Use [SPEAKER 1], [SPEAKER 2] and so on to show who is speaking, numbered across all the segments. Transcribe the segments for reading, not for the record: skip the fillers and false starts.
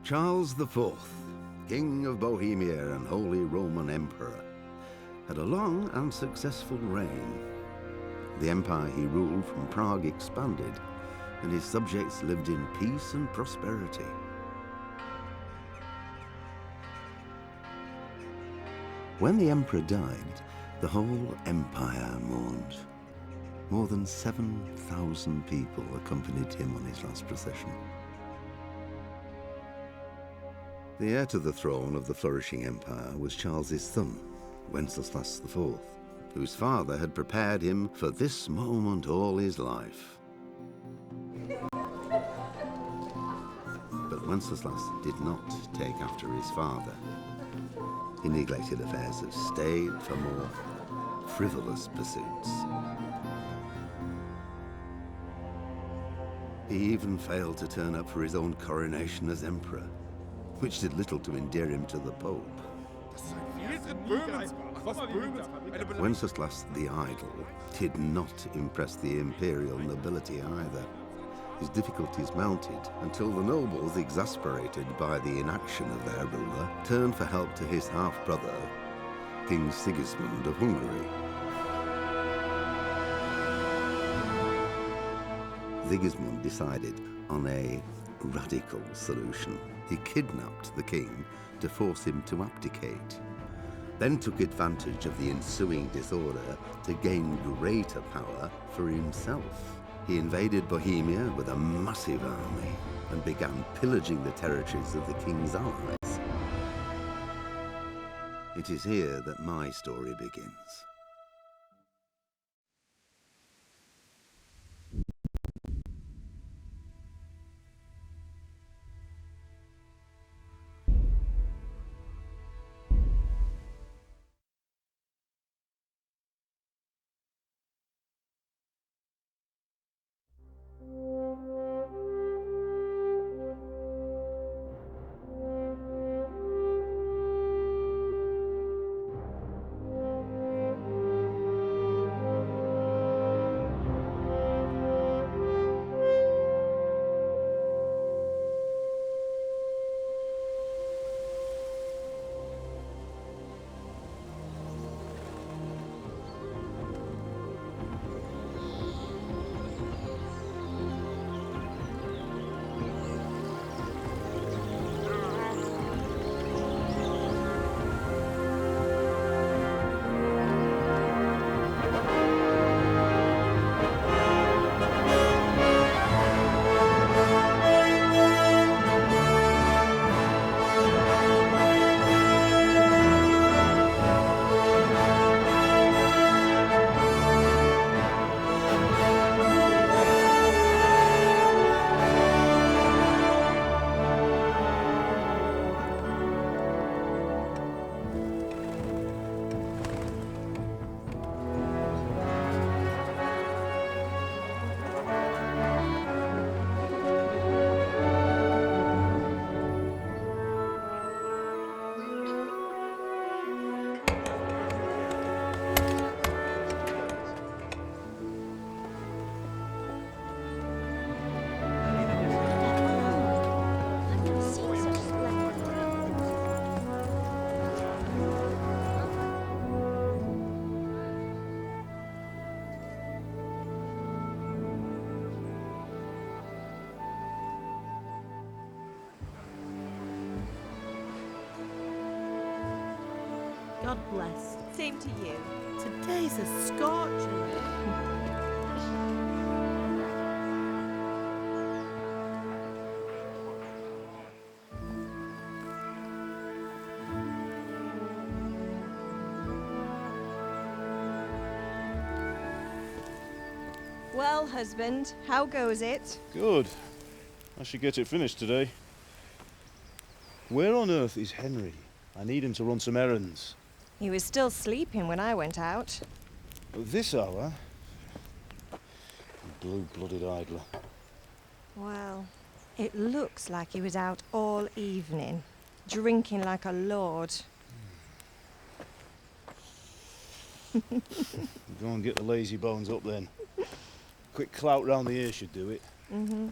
[SPEAKER 1] Charles IV, King of Bohemia and Holy Roman Emperor, had a long and successful reign. The empire he ruled from Prague expanded, and his subjects lived in peace and prosperity. When the emperor died, the whole empire mourned. More than 7,000 people accompanied him on his last procession. The heir to the throne of the flourishing empire was Charles's son, Wenceslas IV, whose father had prepared him for this moment all his life. But Wenceslas did not take after his father. He neglected affairs of state for more frivolous pursuits. He even failed to turn up for his own coronation as emperor, which did little to endear him to the Pope. Wenceslas the Idle did not impress the imperial nobility either. His difficulties mounted until the nobles, exasperated by the inaction of their ruler, turned for help to his half-brother, King Sigismund of Hungary. Sigismund decided on a radical solution. He kidnapped the king to force him to abdicate, then took advantage of the ensuing disorder to gain greater power for himself. He invaded Bohemia with a massive army and began pillaging the territories of the king's allies. It is here that my story begins.
[SPEAKER 2] God bless. Same to you. Today's a scorcher.
[SPEAKER 3] Well, husband, how goes it?
[SPEAKER 4] Good. I should get it finished today. Where on earth is Henry? I need him to run some errands.
[SPEAKER 3] He was still sleeping when I went out.
[SPEAKER 4] At this hour? Blue-blooded idler.
[SPEAKER 3] Well, it looks like he was out all evening, drinking like a lord.
[SPEAKER 4] Go and get the lazy bones up then. Quick clout round the ear should do it.
[SPEAKER 3] Mm-hmm.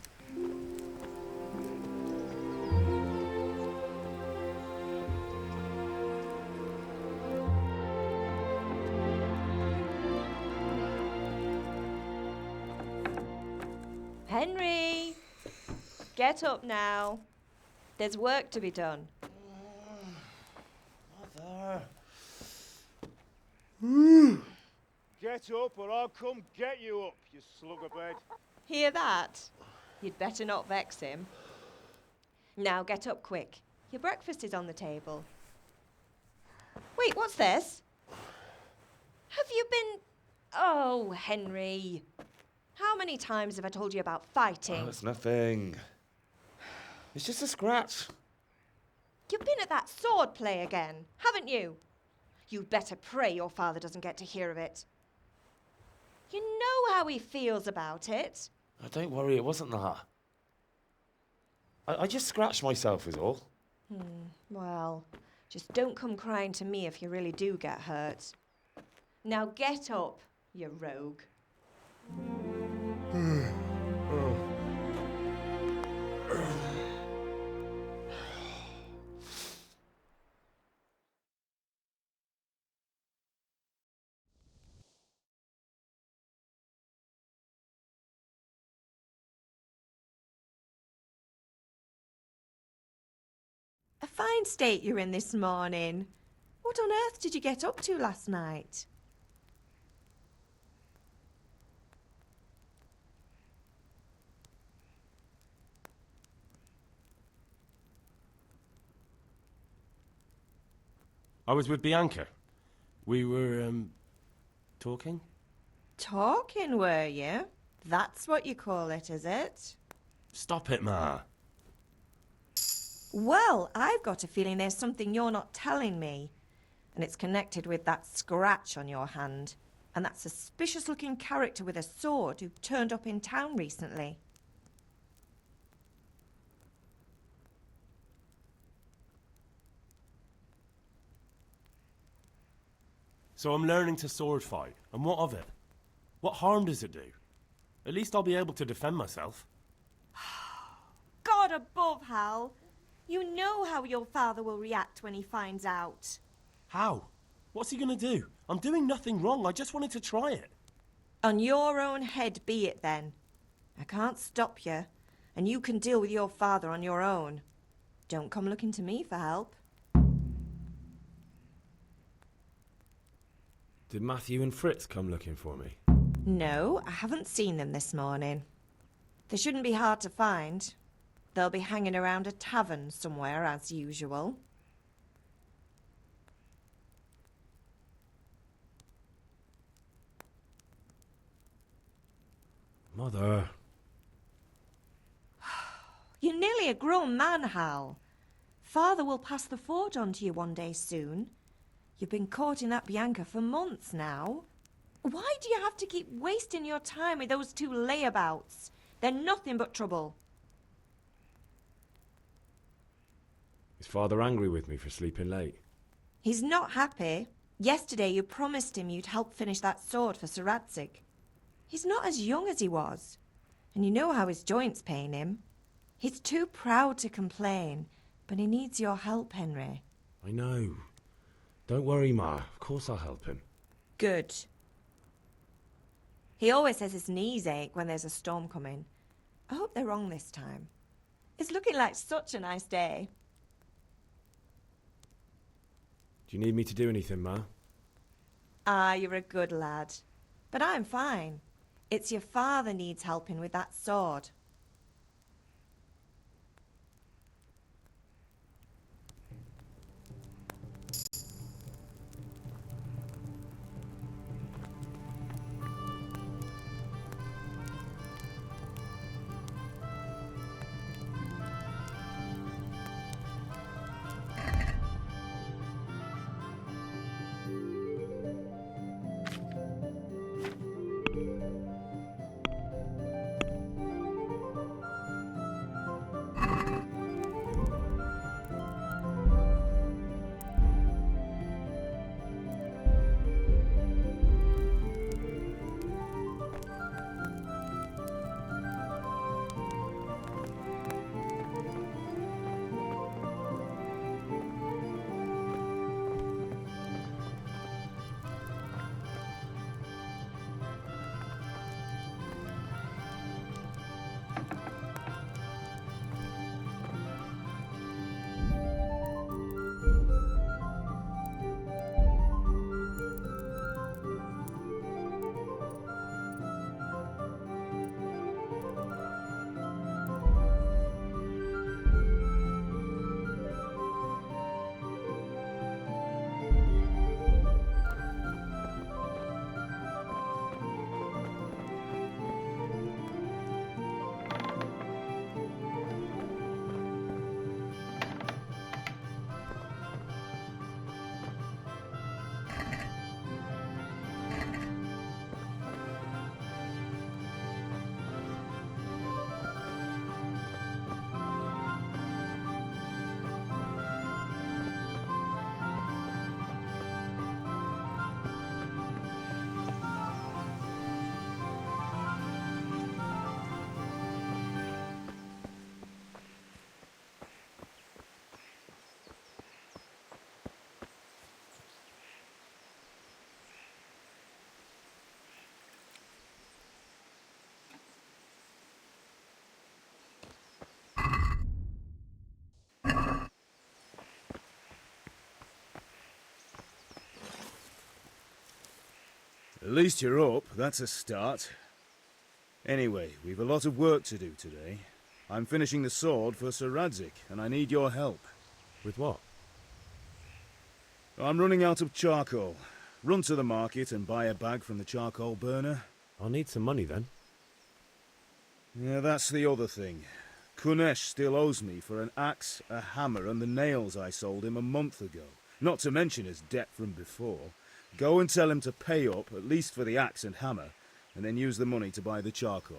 [SPEAKER 3] Henry! Get up now. There's work to be done.
[SPEAKER 4] Mother. Get up or I'll come get you up, you slugabed.
[SPEAKER 3] Hear that? You'd better not vex him. Now get up quick. Your breakfast is on the table. Wait, what's this? Have you been... Oh, Henry. How many times have I told you about fighting?
[SPEAKER 5] Oh, it's nothing. It's just a scratch.
[SPEAKER 3] You've been at that sword play again, haven't you? You'd better pray your father doesn't get to hear of it. You know how he feels about it.
[SPEAKER 5] Oh, don't worry, it wasn't that. I just scratched myself is all.
[SPEAKER 3] Well, just don't come crying to me if you really do get hurt. Now get up, you rogue. A fine state you're in this morning. What on earth did you get up to last night?
[SPEAKER 6] I was with Bianca. We were, talking?
[SPEAKER 3] Talking, were you? That's what you call it, is it?
[SPEAKER 6] Stop it, Ma.
[SPEAKER 3] Well, I've got a feeling there's something you're not telling me. And it's connected with that scratch on your hand. And that suspicious-looking character with a sword who turned up in town recently.
[SPEAKER 6] So I'm learning to sword fight. And what of it? What harm does it do? At least I'll be able to defend myself.
[SPEAKER 3] God above, Hal. You know how your father will react when he finds out.
[SPEAKER 6] How? What's he gonna do? I'm doing nothing wrong. I just wanted to try it.
[SPEAKER 3] On your own head be it then. I can't stop you, and you can deal with your father on your own. Don't come looking to me for help.
[SPEAKER 6] Did Matthew and Fritz come looking for me?
[SPEAKER 3] No, I haven't seen them this morning. They shouldn't be hard to find. They'll be hanging around a tavern somewhere, as usual.
[SPEAKER 6] Mother.
[SPEAKER 3] You're nearly a grown man, Hal. Father will pass the forge on to you one day soon. You've been courting that Bianca for months now. Why do you have to keep wasting your time with those two layabouts? They're nothing but trouble.
[SPEAKER 6] Is Father angry with me for sleeping late?
[SPEAKER 3] He's not happy. Yesterday you promised him you'd help finish that sword for Sir Radzig. He's not as young as he was, and you know how his joints pain him. He's too proud to complain, but he needs your help, Henry.
[SPEAKER 6] I know. Don't worry, Ma. Of course I'll help him.
[SPEAKER 3] Good. He always says his knees ache when there's a storm coming. I hope they're wrong this time. It's looking like such a nice day.
[SPEAKER 6] Do you need me to do anything, Ma?
[SPEAKER 3] Ah, you're a good lad. But I'm fine. It's your father needs helping with that sword.
[SPEAKER 4] At least you're up, that's a start. Anyway, we've a lot of work to do today. I'm finishing the sword for Sir Radzig, and I need your help.
[SPEAKER 6] With what?
[SPEAKER 4] I'm running out of charcoal. Run to the market and buy a bag from the charcoal burner.
[SPEAKER 6] I'll need some money then.
[SPEAKER 4] Yeah, that's the other thing. Kunesh still owes me for an axe, a hammer, and the nails I sold him a month ago. Not to mention his debt from before. Go and tell him to pay up, at least for the axe and hammer, and then use the money to buy the charcoal.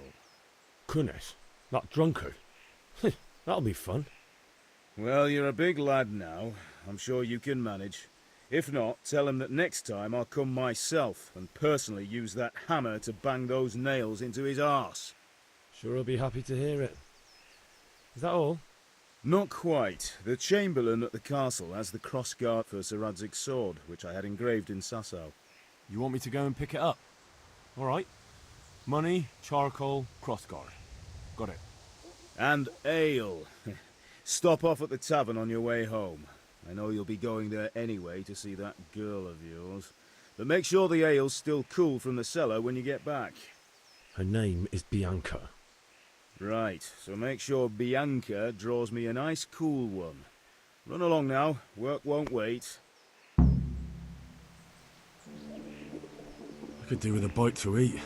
[SPEAKER 6] Kunesh? That drunkard? That'll be fun.
[SPEAKER 4] Well, you're a big lad now. I'm sure you can manage. If not, tell him that next time I'll come myself and personally use that hammer to bang those nails into his arse.
[SPEAKER 6] Sure I'll be happy to hear it. Is that all?
[SPEAKER 4] Not quite. The Chamberlain at the castle has the crossguard for Sir Radzig's sword, which I had engraved in Sasau.
[SPEAKER 6] You want me to go and pick it up? All right. Money, charcoal, crossguard. Got it.
[SPEAKER 4] And ale. Stop off at the tavern on your way home. I know you'll be going there anyway to see that girl of yours. But make sure the ale's still cool from the cellar when you get back.
[SPEAKER 6] Her name is Bianca.
[SPEAKER 4] Right, so make sure Bianca draws me a nice cool one. Run along now, work won't wait.
[SPEAKER 6] I could do with a bite to eat.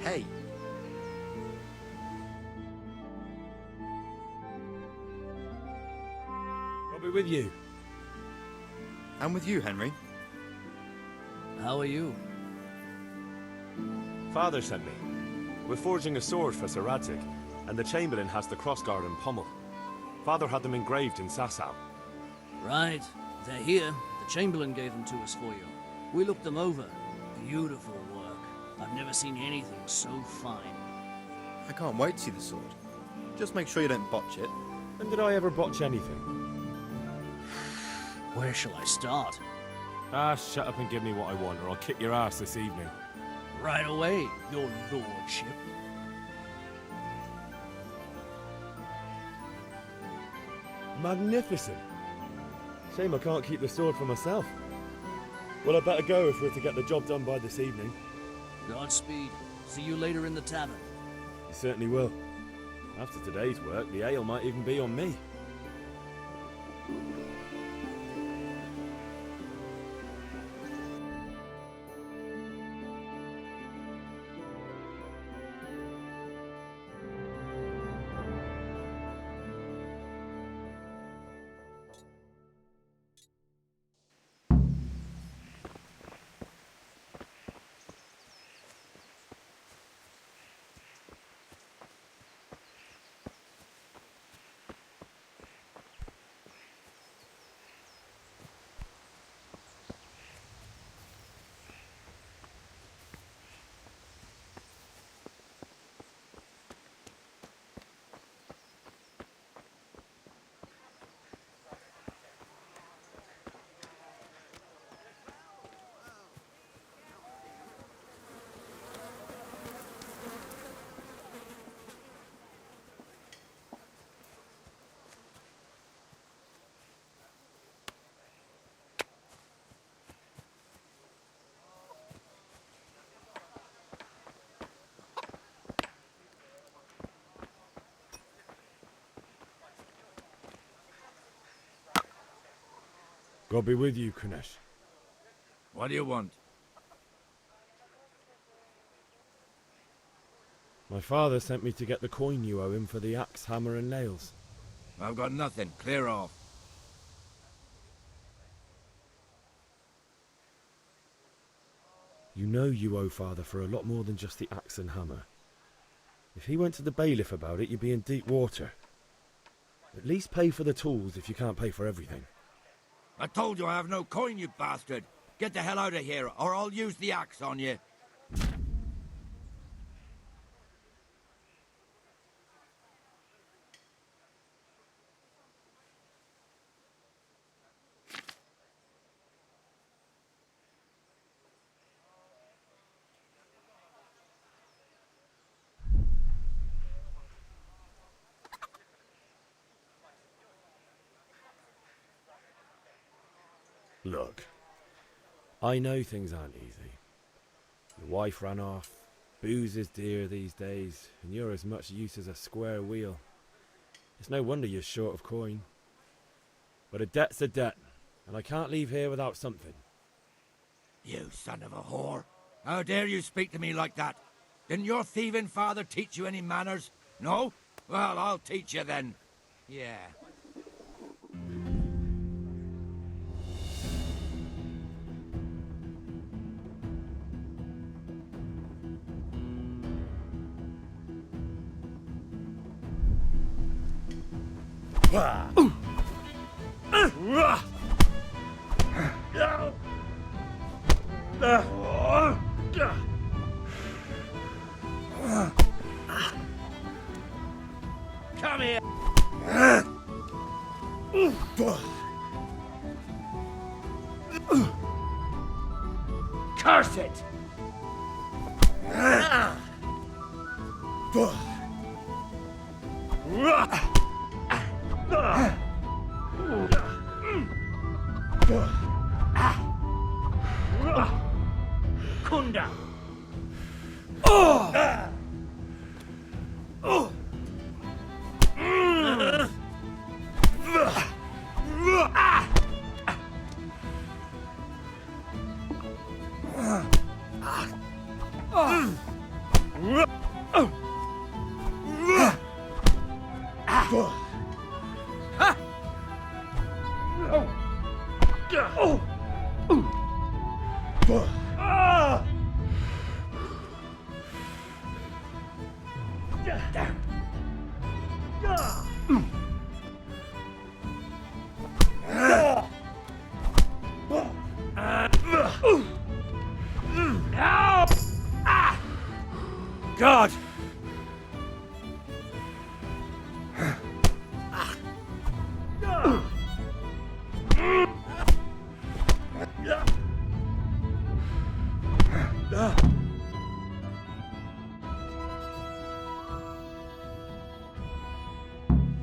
[SPEAKER 7] Hey.
[SPEAKER 6] I'll be with you.
[SPEAKER 7] I'm with you, Henry.
[SPEAKER 8] How are you?
[SPEAKER 6] Father sent me. We're forging a sword for Sir Radzig, and the Chamberlain has the crossguard and pommel. Father had them engraved in Sasau.
[SPEAKER 8] Right. They're here. The Chamberlain gave them to us for you. We looked them over. Beautiful work. I've never seen anything so fine.
[SPEAKER 7] I can't wait to see the sword. Just make sure you don't botch it.
[SPEAKER 6] When did I ever botch anything?
[SPEAKER 8] Where shall I start?
[SPEAKER 6] Ah, shut up and give me what I want, or I'll kick your ass this evening.
[SPEAKER 8] Right away, your lordship.
[SPEAKER 6] Magnificent. Shame I can't keep the sword for myself. Well, I'd better go if we're to get the job done by this evening.
[SPEAKER 8] Godspeed. See you later in the tavern.
[SPEAKER 6] You certainly will. After today's work, the ale might even be on me. God be with you, Kunesh.
[SPEAKER 9] What do you want?
[SPEAKER 6] My father sent me to get the coin you owe him for the axe, hammer and nails.
[SPEAKER 9] I've got nothing. Clear off.
[SPEAKER 6] You know you owe father for a lot more than just the axe and hammer. If he went to the bailiff about it, you'd be in deep water. At least pay for the tools if you can't pay for everything.
[SPEAKER 9] I told you I have no coin, you bastard. Get the hell out of here, or I'll use the axe on you.
[SPEAKER 6] Look, I know things aren't easy. Your wife ran off, booze is dear these days, and you're as much use as a square wheel. It's no wonder you're short of coin. But a debt's a debt, and I can't leave here without something.
[SPEAKER 9] You son of a whore. How dare you speak to me like that? Didn't your thieving father teach you any manners? No? Well, I'll teach you then. Yeah. Come here! Curse it! Kunda! God!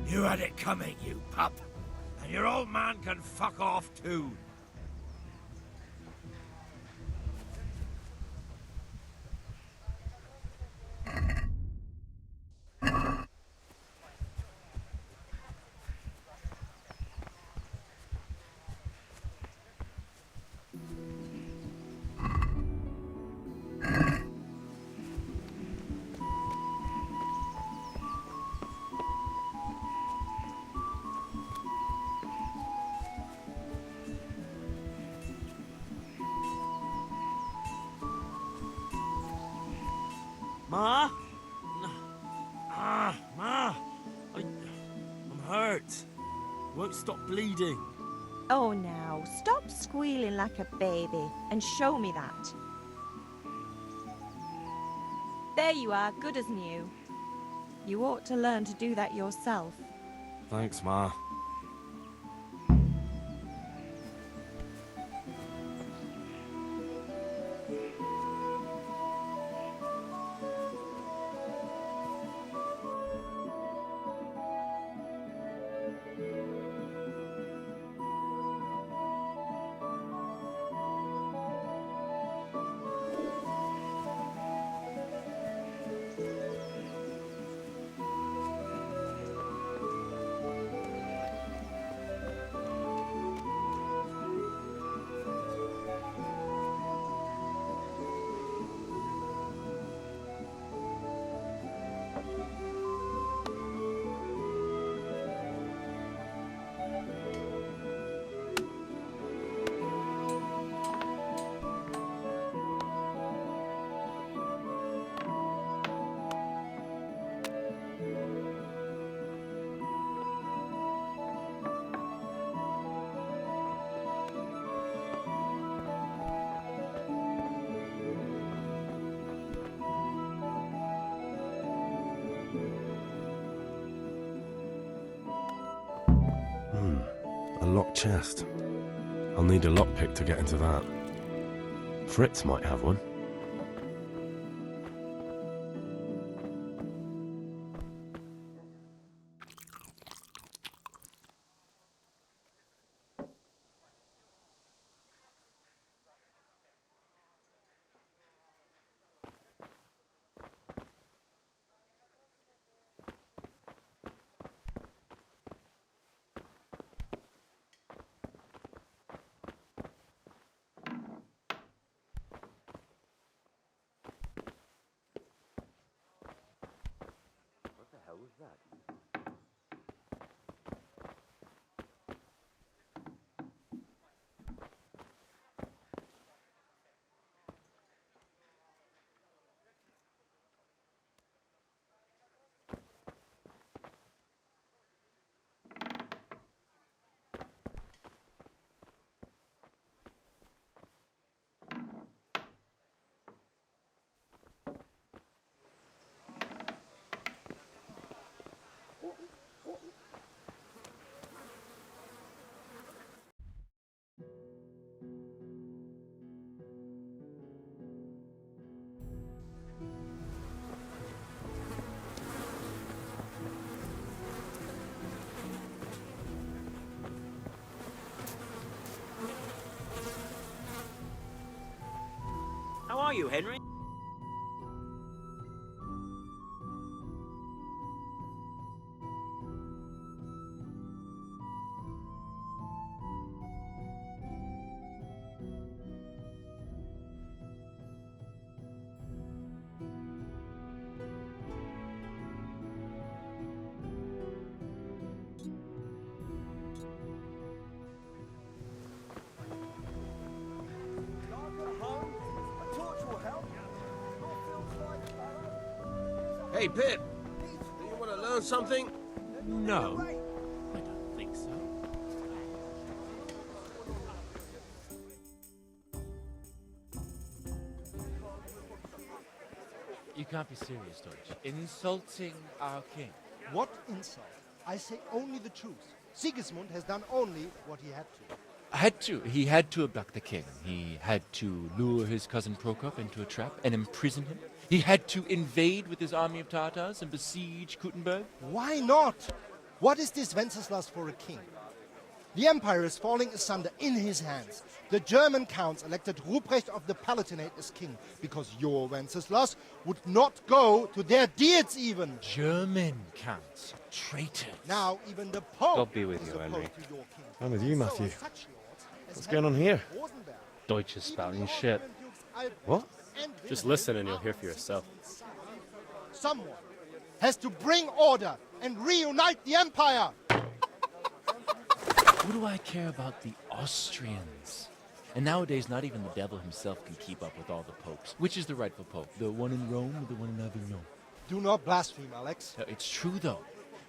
[SPEAKER 9] You had it coming, you pup. And your old man can fuck off too.
[SPEAKER 5] Ma? Ma! I'm hurt.
[SPEAKER 6] Won't stop bleeding.
[SPEAKER 3] Oh, now, stop squealing like a baby and show me that. There you are, good as new. You ought to learn to do that yourself.
[SPEAKER 6] Thanks, Ma. A locked chest. I'll need a lockpick to get into that. Fritz might have one.
[SPEAKER 10] How are you, Henry?
[SPEAKER 11] Hey, Pip. Do you want to learn something?
[SPEAKER 10] No. I don't think so.
[SPEAKER 5] You can't be serious, Deutsch. Insulting our king.
[SPEAKER 12] What insult? I say only the truth. Sigismund has done only what he had to.
[SPEAKER 5] He had to abduct the king. He had to lure his cousin Prokop into a trap and imprison him. He had to invade with his army of Tatars and besiege Kuttenberg.
[SPEAKER 12] Why not? What is this Wenceslas for a king? The empire is falling asunder in his hands. The German counts elected Ruprecht of the Palatinate as king because your Wenceslas would not go to their deeds even.
[SPEAKER 5] German counts, traitors.
[SPEAKER 12] Now even the Pope
[SPEAKER 6] God be with
[SPEAKER 12] is
[SPEAKER 6] you,
[SPEAKER 12] opposed
[SPEAKER 6] Henry.
[SPEAKER 12] to your king.
[SPEAKER 6] I'm with you, Matthew.
[SPEAKER 12] So such lords as
[SPEAKER 6] What's going on here?
[SPEAKER 12] Rosenberg,
[SPEAKER 13] Deutsch is spouting shit.
[SPEAKER 6] What?
[SPEAKER 12] and
[SPEAKER 13] Just
[SPEAKER 12] Wilhelm
[SPEAKER 13] listen and you'll hear for yourself.
[SPEAKER 12] Someone has to bring order and reunite the empire.
[SPEAKER 5] What do I care about the Austrians? And nowadays, not even the devil himself can keep up with all the popes. Which is the rightful pope? The one in Rome or the one in Avignon?
[SPEAKER 12] Do not blaspheme, Alex.
[SPEAKER 5] It's true, though.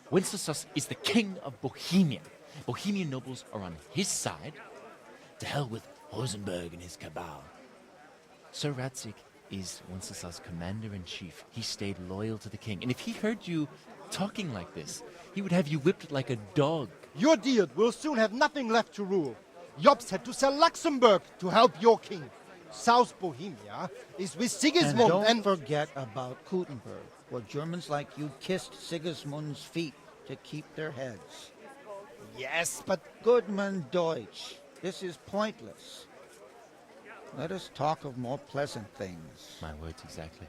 [SPEAKER 5] Wenceslas is the king of Bohemia. Bohemian nobles are on his side. To hell with Rosenberg and his cabal. Sir Ratzik is Wenceslas' commander-in-chief. He stayed loyal to the king. And if he heard you talking like this, he would have you whipped like a dog.
[SPEAKER 12] Your Diet will soon have nothing left to rule. Jobst had to sell Luxembourg to help your king. South Bohemia is with Sigismund
[SPEAKER 14] and don't forget about Kuttenberg, where Germans like you kissed Sigismund's feet to keep their heads.
[SPEAKER 12] Yes, but
[SPEAKER 14] Goodman Deutsch, this is pointless. Let us talk of more pleasant things.
[SPEAKER 5] My words exactly.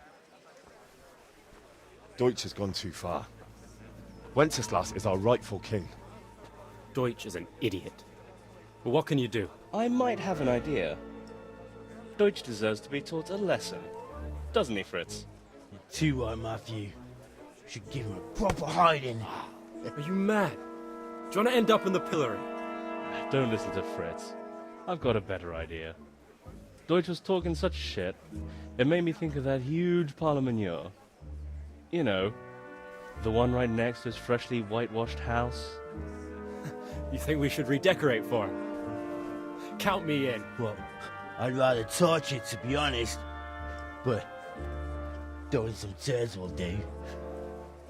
[SPEAKER 6] Deutsch has gone too far. Wenceslas is our rightful king.
[SPEAKER 13] Deutsch is an idiot. But what can you do?
[SPEAKER 15] I might have an idea. Deutsch deserves to be taught a lesson. Doesn't he, Fritz?
[SPEAKER 8] You're too right, Matthew. Should give him a proper hiding.
[SPEAKER 13] Are you mad? Do you want to end up in the pillory?
[SPEAKER 15] Don't listen to Fritz. I've got a better idea. Deutsch was talking such shit, it made me think of that huge parliament. You know, the one right next to his freshly whitewashed house.
[SPEAKER 13] You think we should redecorate for him? Count me in.
[SPEAKER 8] Well, I'd rather torch it, to be honest. But throwing some turds will do.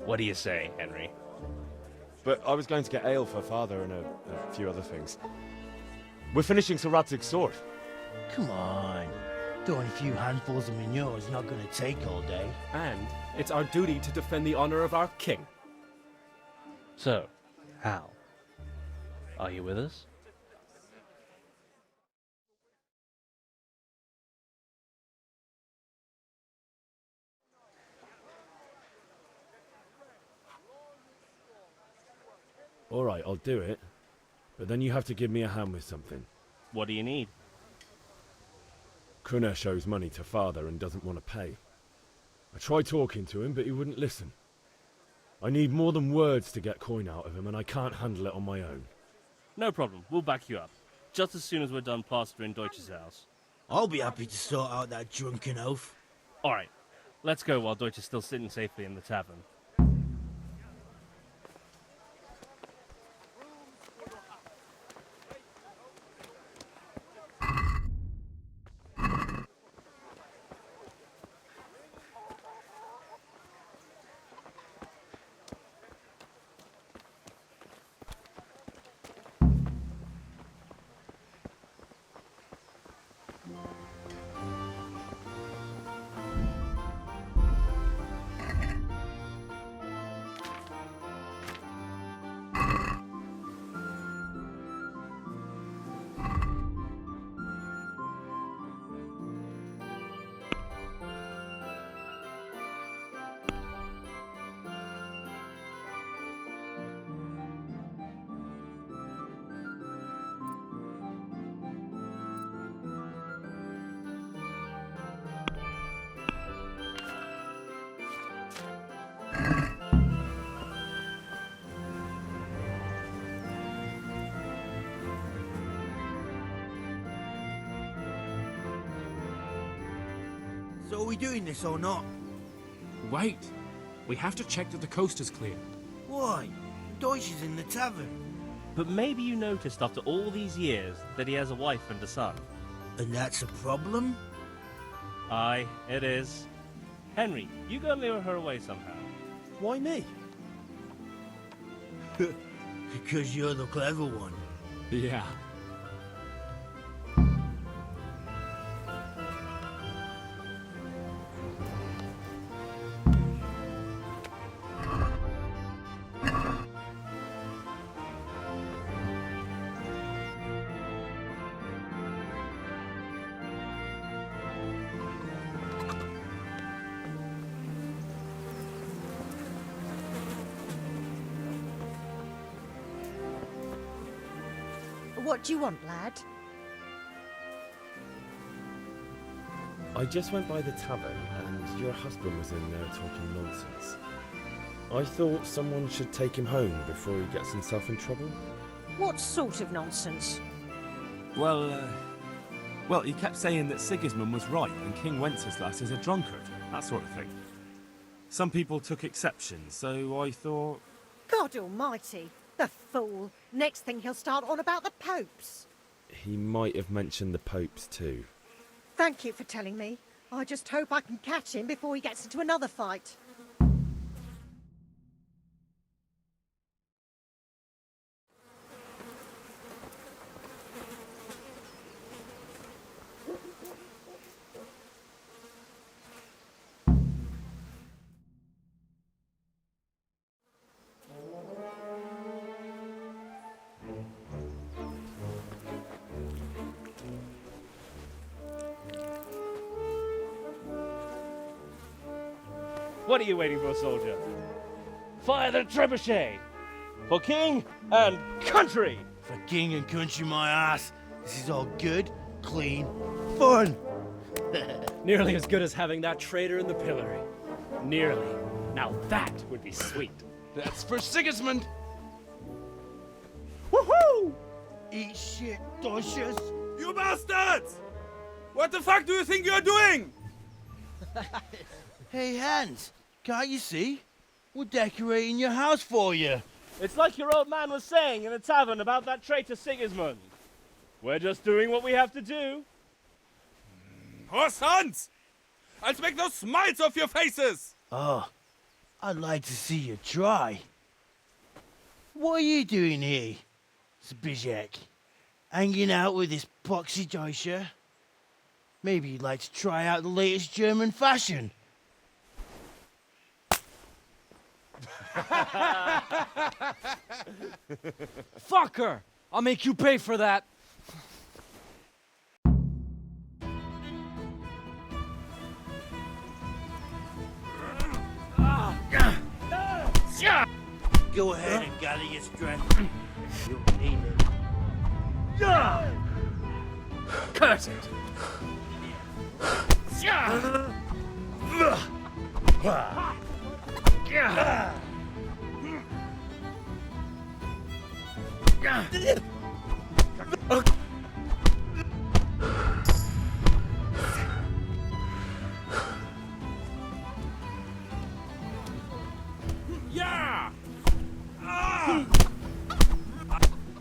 [SPEAKER 15] What do you say, Henry?
[SPEAKER 6] but I was going to get ale for Father and a few other things. We're finishing Sir Radzig's sword.
[SPEAKER 16] Come on. Throwing a few handfuls of manure is not going to take all day.
[SPEAKER 13] And it's our duty to defend the honor of our king.
[SPEAKER 15] So, Hal, are you with us?
[SPEAKER 6] All right, I'll do it. But then you have to give me a hand with something.
[SPEAKER 15] What do you need?
[SPEAKER 6] Kunesh owes money to Father and doesn't want to pay. I tried talking to him, but he wouldn't listen. I need more than words to get coin out of him, and I can't handle it on my own.
[SPEAKER 15] No problem, we'll back you up. Just as soon as we're done plastering Deutsch's house.
[SPEAKER 16] I'll be happy to sort out that drunken oaf.
[SPEAKER 15] Alright, let's go while Deutsch is still sitting safely in the tavern.
[SPEAKER 16] So are we doing this or not?
[SPEAKER 17] Wait. We have to check that the coast is clear.
[SPEAKER 16] Why? Deutsch is in the tavern.
[SPEAKER 15] But maybe you noticed after all these years that he has a wife and a son.
[SPEAKER 16] And that's a problem?
[SPEAKER 15] Aye, it is. Henry, you go and lure her away somehow.
[SPEAKER 16] Why me? Because you're the clever one.
[SPEAKER 17] Yeah.
[SPEAKER 2] What do you want, lad?
[SPEAKER 6] I just went by the tavern and your husband was in there talking nonsense. I thought someone should take him home before he gets himself in trouble.
[SPEAKER 2] What sort of nonsense?
[SPEAKER 13] Well, he kept saying that Sigismund was right and King Wenceslas is a drunkard, that sort of thing. Some people took exception, so I thought...
[SPEAKER 2] God almighty, the fool. Next thing he'll start on about the popes.
[SPEAKER 6] He might have mentioned the popes too.
[SPEAKER 2] Thank you for telling me. I just hope I can catch him before he gets into another fight.
[SPEAKER 15] What are you waiting for, soldier? Fire the trebuchet! For king and country!
[SPEAKER 16] For king and country, my ass. This is all good, clean, fun.
[SPEAKER 13] Nearly as good as having that traitor in the pillory. Nearly. Now that would be sweet.
[SPEAKER 11] That's for Sigismund!
[SPEAKER 16] Woohoo! Eat shit, Deutsches.
[SPEAKER 11] You bastards! What the fuck do you think you're doing?
[SPEAKER 16] Hey, Hans, can't you see? We're decorating your house for you.
[SPEAKER 15] It's like your old man was saying in the tavern about that traitor Sigismund. We're just doing what we have to do.
[SPEAKER 11] Poor sons! I'll make those smiles off your faces!
[SPEAKER 16] Oh, I'd like to see you try. What are you doing here, Zbyszek? Hanging out with this poxy Deutscher? Maybe you'd like to try out the latest German fashion.
[SPEAKER 18] Fucker! I'll make you pay for that.
[SPEAKER 16] Go ahead and gather your strength. You'll need it.
[SPEAKER 18] Curse it!
[SPEAKER 11] Yeah!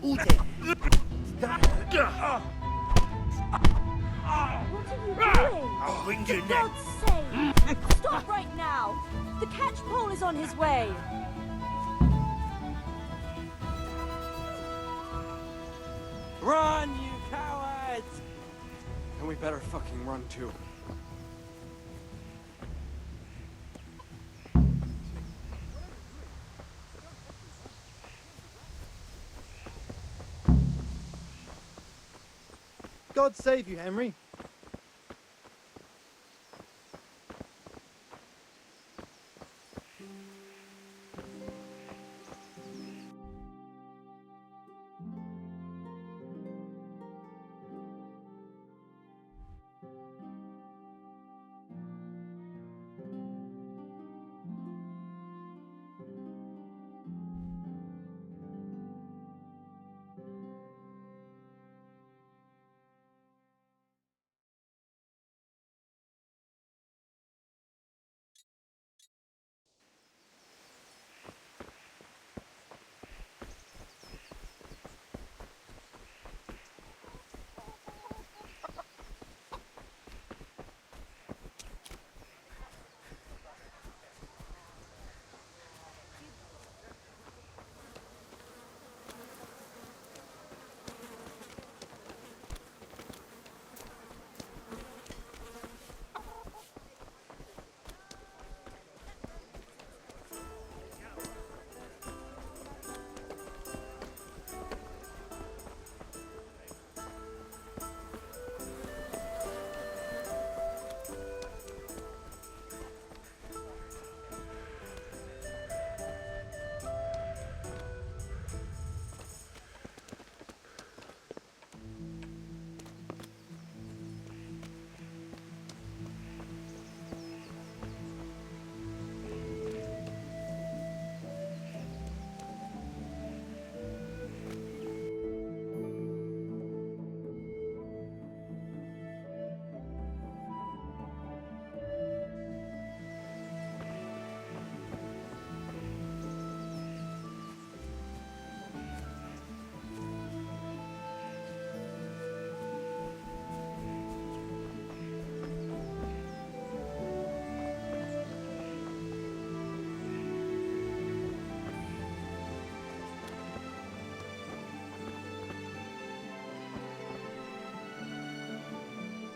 [SPEAKER 16] Ute!
[SPEAKER 2] What are you doing?
[SPEAKER 16] I'll wring your
[SPEAKER 2] For
[SPEAKER 16] neck.
[SPEAKER 2] God's sake! Stop right now! The catch pole is on his way!
[SPEAKER 18] Run, you cowards! And we better fucking run too.
[SPEAKER 7] God save you, Henry.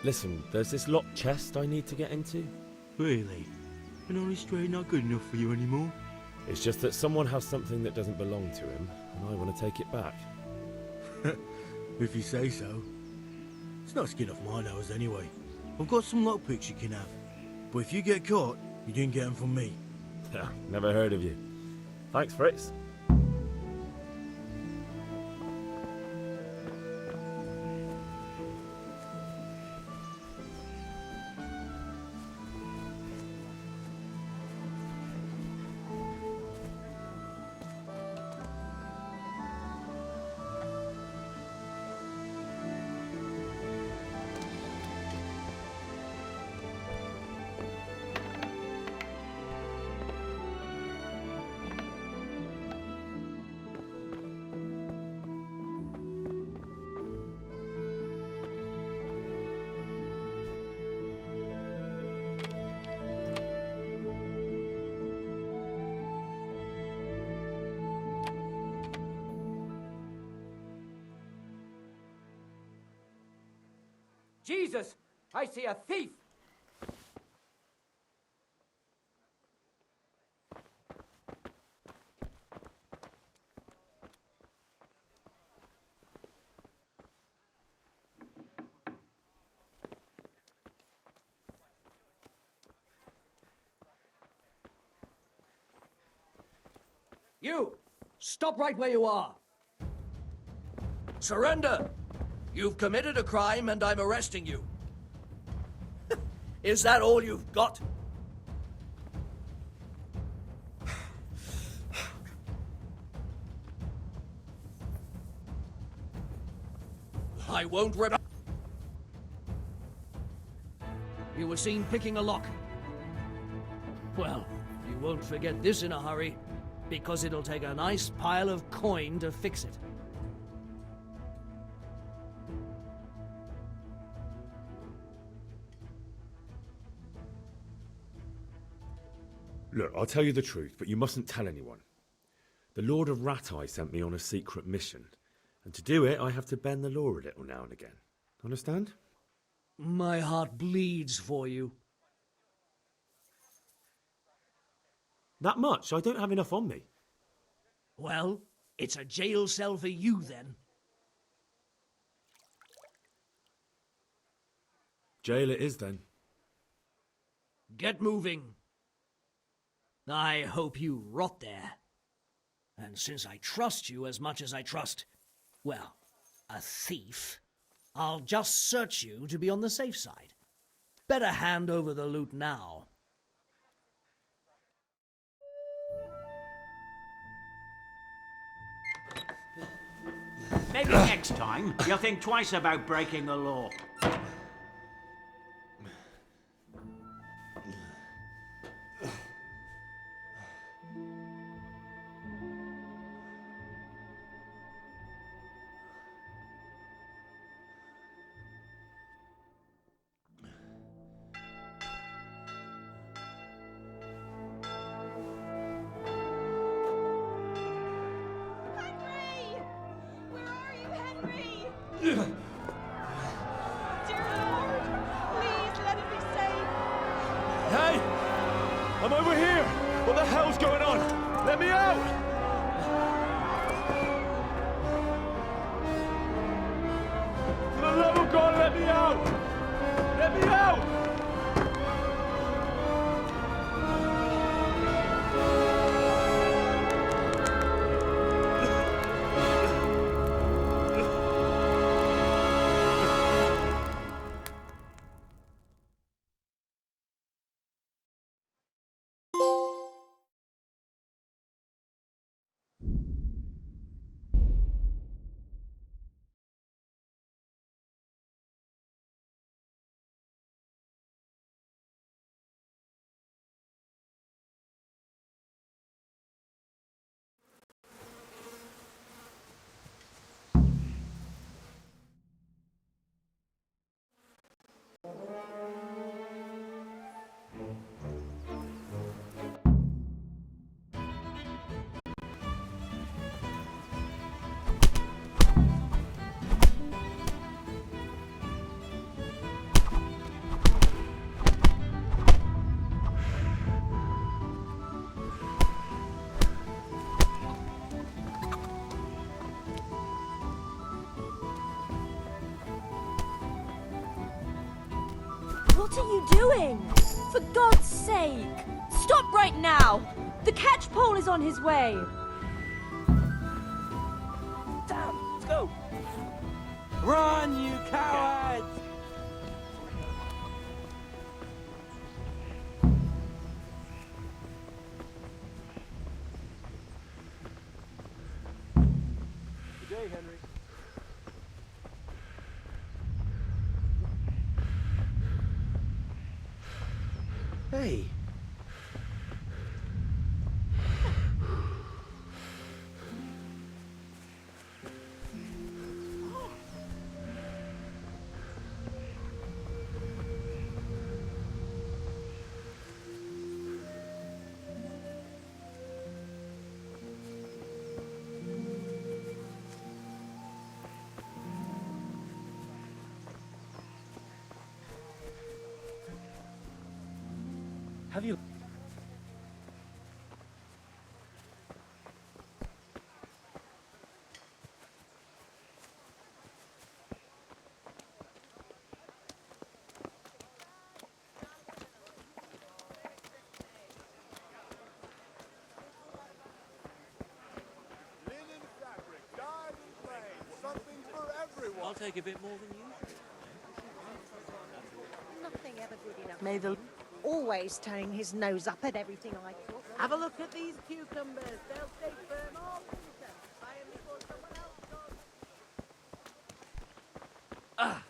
[SPEAKER 6] Listen, there's this locked chest I need to get into.
[SPEAKER 16] Really? An honest trade not good enough for you anymore?
[SPEAKER 6] It's just that someone has something that doesn't belong to him, and I want to take it back.
[SPEAKER 16] If you say so. It's not skin off my nose anyway. I've got some lockpicks you can have. But if you get caught, you didn't get them from me.
[SPEAKER 6] Never heard of you. Thanks, Fritz.
[SPEAKER 18] Jesus! I see a thief!
[SPEAKER 8] You! Stop right where you are!
[SPEAKER 19] Surrender! You've committed a crime and I'm arresting you. Is that all you've got? I won't
[SPEAKER 8] You were seen picking a lock. Well, you won't forget this in a hurry, because it'll take a nice pile of coin to fix it.
[SPEAKER 6] Look, I'll tell you the truth, but you mustn't tell anyone. The Lord of Ratai sent me on a secret mission, and to do it, I have to bend the law a little now and again. Understand?
[SPEAKER 8] My heart bleeds for you.
[SPEAKER 6] That much? I don't have enough on me.
[SPEAKER 8] Well, it's a jail cell for you then.
[SPEAKER 6] Jail it is then.
[SPEAKER 8] Get moving. I hope you rot there. And since I trust you as much as I trust, well, a thief, I'll just search you to be on the safe side. Better hand over the loot now.
[SPEAKER 10] Maybe next time you'll think twice about breaking the law.
[SPEAKER 3] Dear Lord, please let him be safe.
[SPEAKER 6] Hey! I'm over here! What the hell's going on? Let me out! For the love of God, let me out! Let me out!
[SPEAKER 2] What are you doing? For God's sake! Stop right now! The catch pole is on his way!
[SPEAKER 18] Damn, let's go! Run, you cowards!
[SPEAKER 11] Good day, Henry.
[SPEAKER 19] Hey.
[SPEAKER 13] Have you...
[SPEAKER 18] I'll take a bit more than usual.
[SPEAKER 20] Nothing ever good enough.
[SPEAKER 21] May the...
[SPEAKER 20] Always turning his nose up at everything I cook.
[SPEAKER 21] Have a look at these cucumbers. They'll stay firm all winter. Buy 'em before someone else does.
[SPEAKER 18] Ah!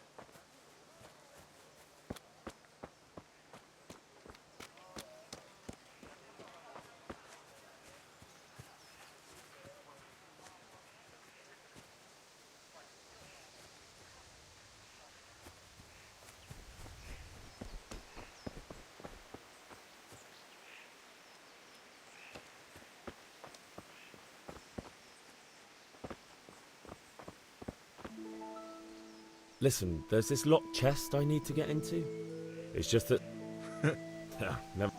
[SPEAKER 6] Listen, there's this locked chest I need to get into. It's just that... Never...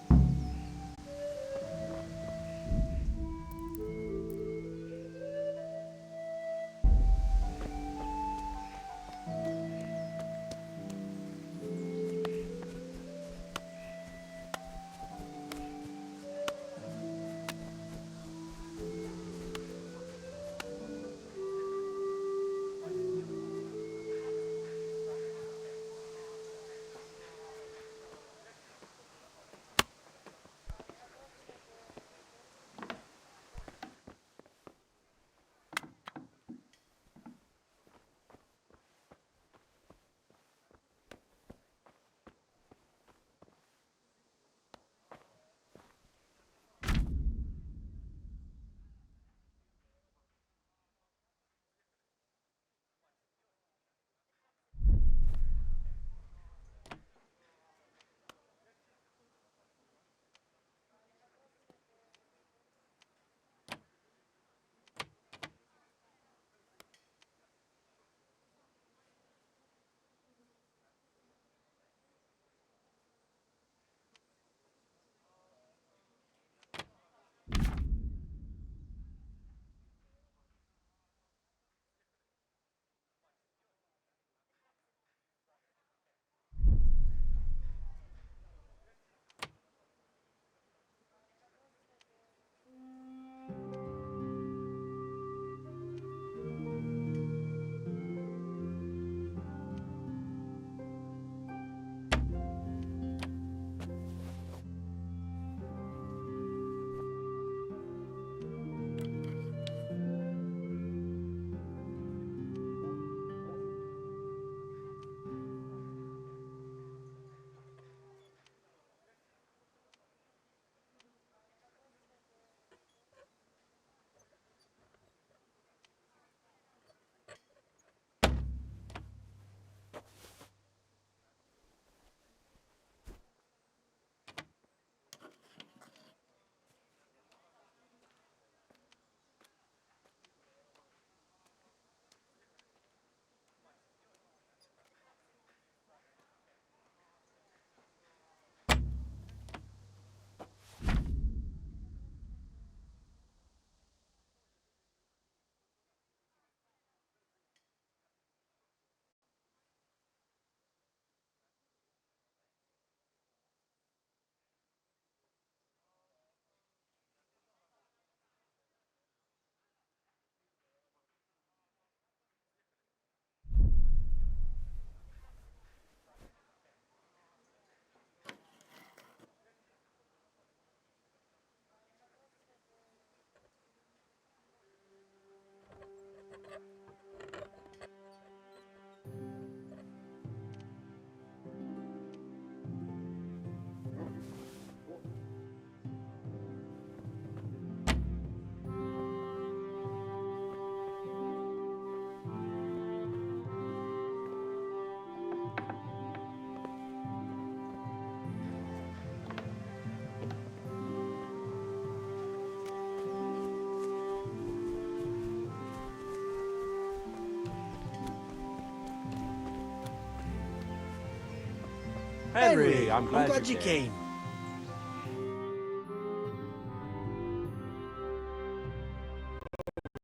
[SPEAKER 18] Henry, I'm glad you came.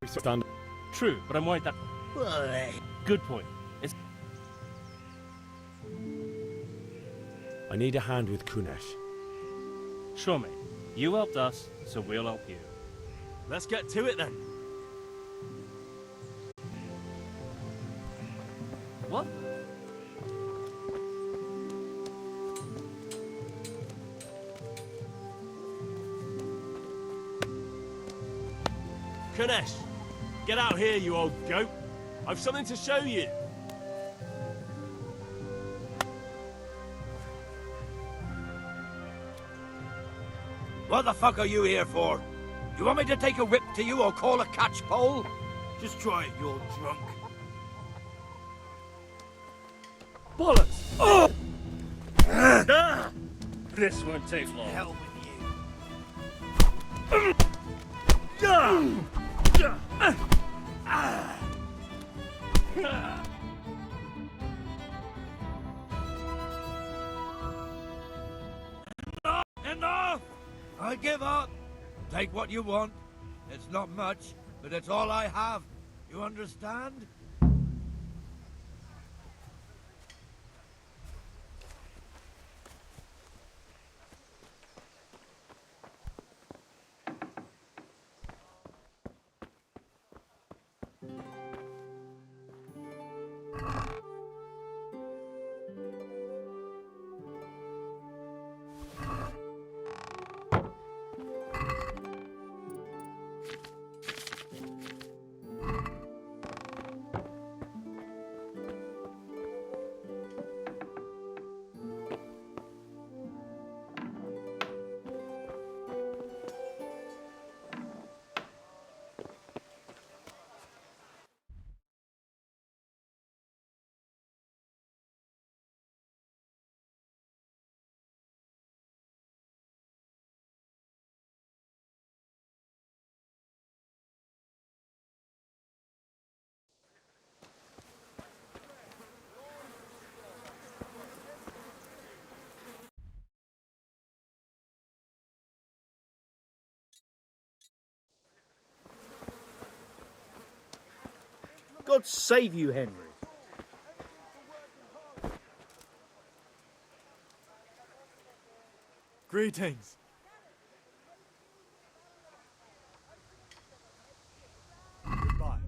[SPEAKER 6] stand.
[SPEAKER 15] True, but I'm worried that... Good point. It's...
[SPEAKER 6] I need a hand with Kunesh.
[SPEAKER 15] Sure, mate. You helped us, so we'll help you.
[SPEAKER 13] Let's get to it then.
[SPEAKER 15] What?
[SPEAKER 13] Kunesh, get out here, you old goat. I've something to show you.
[SPEAKER 9] What the fuck are you here for? Do you want me to take a rip to you or call a catch pole? Just try it, you're drunk.
[SPEAKER 15] Bollocks! Oh! This won't take long.
[SPEAKER 9] Hell Enough! I give up. Take what you want. It's not much, but it's all I have. You understand?
[SPEAKER 1] God save you, Henry.
[SPEAKER 22] Greetings. Goodbye.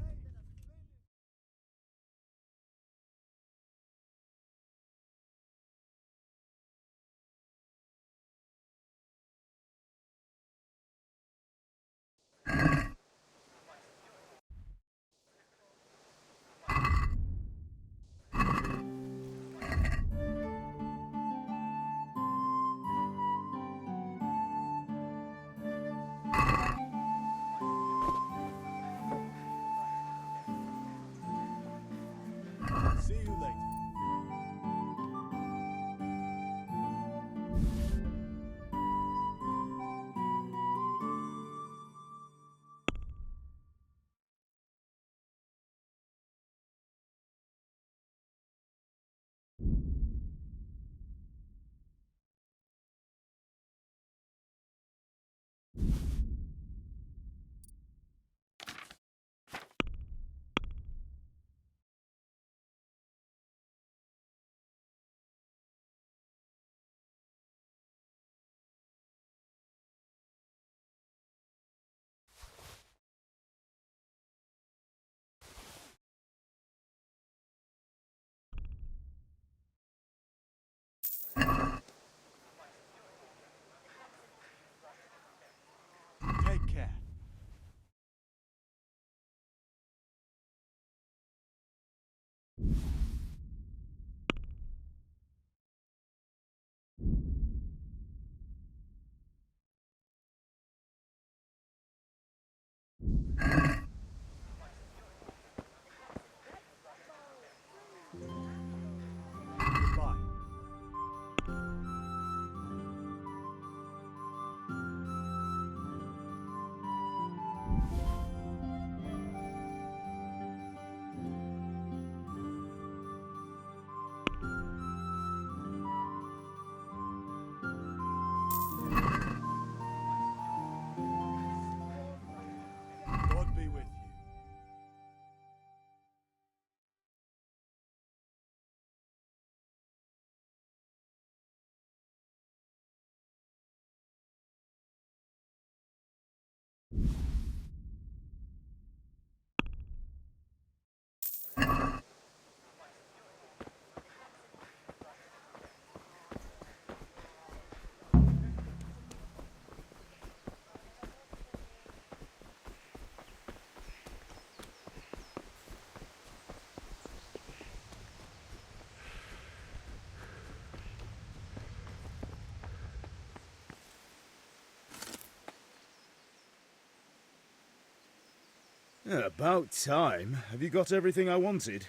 [SPEAKER 22] About time. Have you got everything I wanted?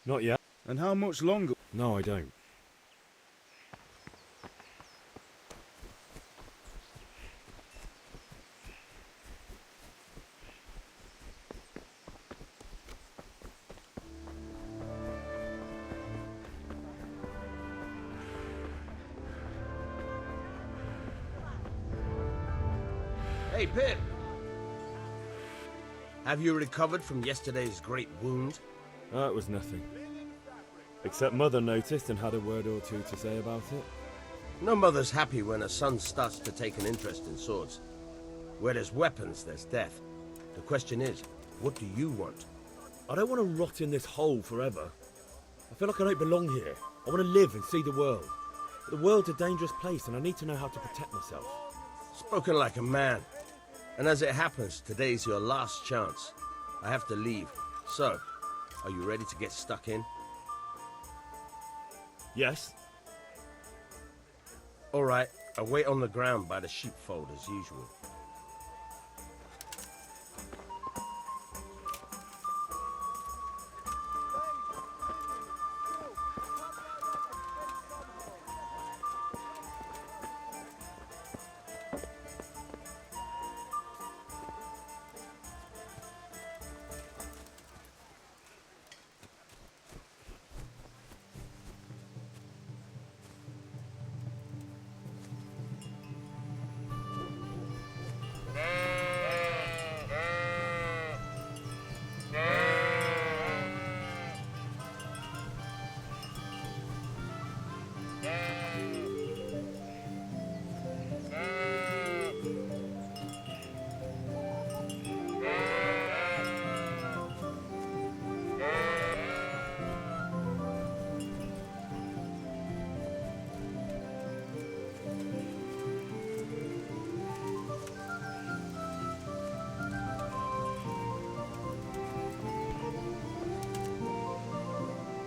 [SPEAKER 6] Not yet.
[SPEAKER 22] And how much longer?
[SPEAKER 6] No, I don't.
[SPEAKER 4] Hey, Pip! Have you recovered from yesterday's great wound?
[SPEAKER 6] It was nothing. Except Mother noticed and had a word or two to say about it.
[SPEAKER 4] No mother's happy when a son starts to take an interest in swords. Where there's weapons, there's death. The question is, what do you want?
[SPEAKER 6] I don't want to rot in this hole forever. I feel like I don't belong here. I want to live and see the world. But the world's a dangerous place and I need to know how to protect myself.
[SPEAKER 4] Spoken like a man. And as it happens, today's your last chance. I have to leave. So, are you ready to get stuck in?
[SPEAKER 6] Yes.
[SPEAKER 4] All right, I'll wait on the ground by the sheepfold as usual.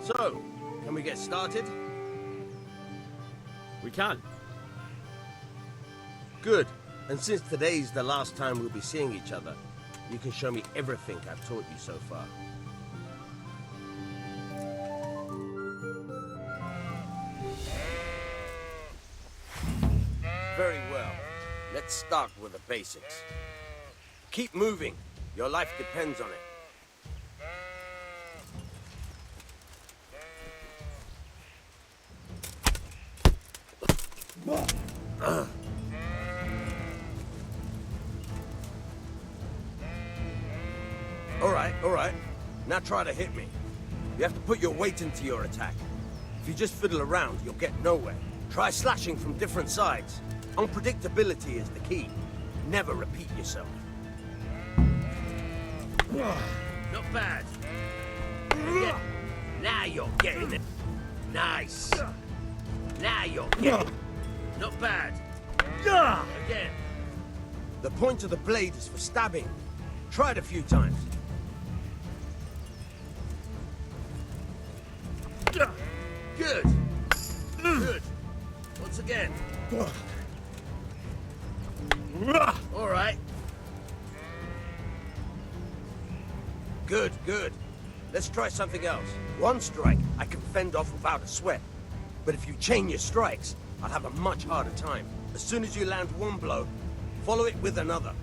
[SPEAKER 4] So, can we get started?
[SPEAKER 6] We can.
[SPEAKER 4] Good. And since today's the last time we'll be seeing each other, you can show me everything I've taught you so far. Very well. Let's start with the basics. Keep moving. Your life depends on it. All right. Now try to hit me. You have to put your weight into your attack. If you just fiddle around, you'll get nowhere. Try slashing from different sides. Unpredictability is the key. Never repeat yourself. Not bad. Yeah. Now you're getting it. Nice. Now you're getting it. Not bad. Again. The point of the blade is for stabbing. Try it a few times. Good. Good. Once again. All right. Good, good. Let's try something else. One strike I can fend off without a sweat. But if you chain your strikes, I'll have a much harder time. As soon as you land one blow, follow it with another.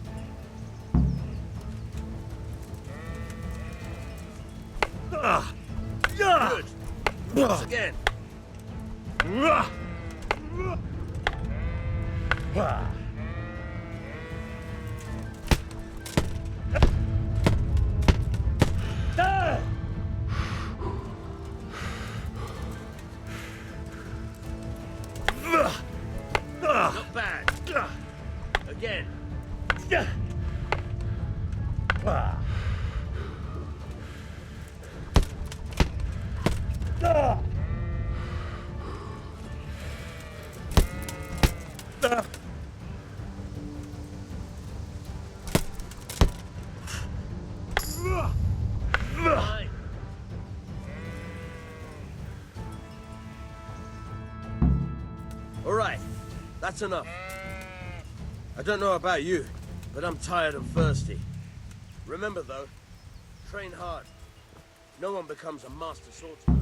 [SPEAKER 4] Good. Once again. Not bad. Again. Fine. All right, that's enough.
[SPEAKER 12] I don't know about you, but I'm tired and thirsty. Remember though, train hard. No one becomes a master swordsman